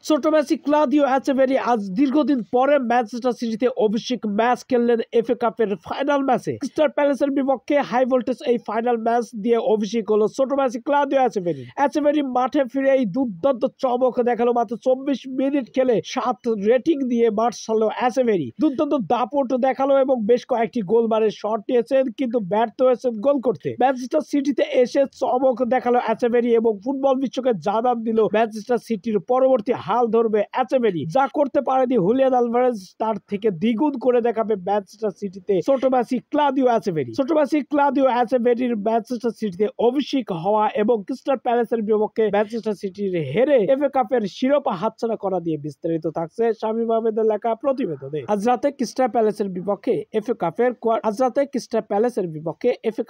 ছোট Messi Claudio Echeverri আজ দীর্ঘদিন পরে ম্যানচেস্টার সিটিতে অভিষেক ম্যাচ খেললেন এফএ কাপের ফাইনাল ম্যাচে। ক্রিস্টাল প্যালেসের বিপক্ষে হাই ভোল্টেজ এই ফাইনাল ম্যাচ দিয়ে অভিষেক হলো ছোট মেসি ক্লাউদিও এচেভেরি। এচেভেরি মাঠে ফিরে এই দুর্দান্ত চমক দেখালো। মাত্র 24 মিনিট খেলে 7 রেটিং দিয়ে মাঠ ছাড়লো এচেভেরি। দুর্দান্ত দাপট দেখালো এবং বেশ কয়েকটি গোলবারের শট নিয়েছেন, কিন্তু ব্যর্থ হয়েছেন গোল করতে। ম্যানচেস্টার সিটিতে এসে চমক দেখালো এচেভেরি এবং ফুটবল বিশ্বকে জানান দিল ম্যানচেস্টার সিটির পরবর্তী হাল ধরবে এচেভেরি। যা করতে পারেনি হুলিয়ান আলভারেজ, তার থেকে দ্বিগুণ করে দেখাবে ম্যানচেস্টার সিটিতে ছোট মেসি ক্লাউদিও এচেভেরি। ছোট মেসি ক্লাউদিও এচেভেরির ম্যানচেস্টার সিটিতে অভিষেক হওয়া এবং ক্রিস্টাল প্যালেসের বিপক্ষে ম্যানচেস্টার সিটির হেরে এফএ কাপের শিরোপা হাতছাড়া করা দিয়ে বিস্তারিত থাকছে শামীম আহমেদের লেখা প্রতিবেদনে। আজ রাতে ক্রিস্টাল প্যালেসের বিপক্ষে এফএ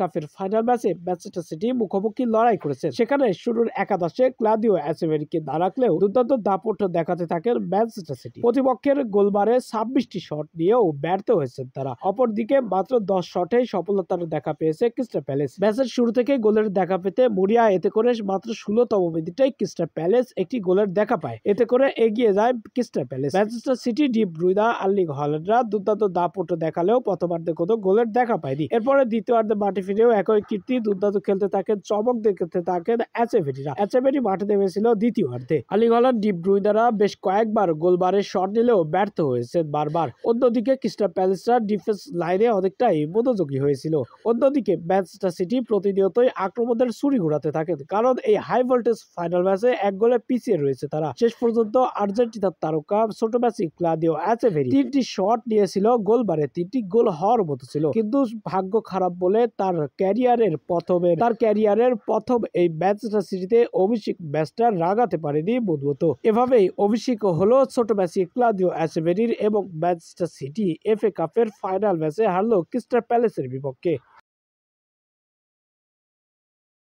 কাপের ফাইনাল ম্যাচে ম্যানচেস্টার সিটি মুখোমুখি লড়াই করেছে। সেখানে শুরুর একাদশে ক্লাউদিও এচেভেরিকে না রাখলেও দুর্দান্ত দাপট দেখাতে থাকেন ম্যানচেস্টার সিটি। প্রতিপক্ষের গোলবারে 26টি শট নিয়েও ব্যর্থ হয়েছেন তারা। অপরদিকে মাত্র 10 শটেই সফলতার দেখা পেয়েছে ক্রিস্টাল প্যালেস। ম্যাচের শুরু থেকে গোলের দেখা পেতে মরিয়া, এতে করে মাত্র 16তম মিনিটেই ক্রিস্টাল প্যালেস একটি গোলের দেখা পায়। এতে করে এগিয়ে যায় Crystal Palace. Manchester City De Bruyne, Erling হল্যান্ডরা দুর্দান্ত দাপট দেখালেও প্রথমার্ধে কোনো গোলের দেখা পায়নি। এরপরে দ্বিতীয়ার্ধে মাঠে ফিরেও একই কীর্তি দুর্দান্ত খেলতে থাকেন, চমক দেখতে থাকেন এচেভেরিরা। এচেভেরি মাঠে নেমেছিল দ্বিতীয়ার্ধে। আর্লিং হল্যান্ড, ডি ব্রুইনারা বেশ কয়েকবার গোলবারের শট নিলেও ব্যর্থ হয়েছে বারবার। অন্যদিকে ক্রিস্টাল প্যালেসরা ডিফেন্স লাইনে অনেকটাই মনোযোগী হয়েছিল। অন্যদিকে ম্যানচেস্টার সিটি প্রতিনিয়তই আক্রমণের ছুরি ঘোরাতে থাকেন, কারণ এই হাই ভোল্টেজ ফাইনাল ম্যাচে এক গোলে পিছিয়ে রয়েছে তারা। শেষ পর্যন্ত আর্জেন্টিনার তারকা ছোট মেসি ক্লাউদিও এচেভেরি 3টি শট নিয়েছিল গোলবারে, 3টি গোল হওয়ার মতো ছিল, কিন্তু ভাগ্য খারাপ বলে তার ক্যারিয়ারের প্রথম এই ম্যানচেস্টার সিটিতে অভিষেক ম্যাচটা রাগাতে পারেনি বোধগত। এভাবেই অভিষেক হলো ছোট মেসি ক্লাউদিও এচেভেরির এবং ম্যানচেস্টার সিটি এফএ কাপের ফাইনাল ম্যাচে হারলো ক্রিস্টাল প্যালেসের বিপক্ষে।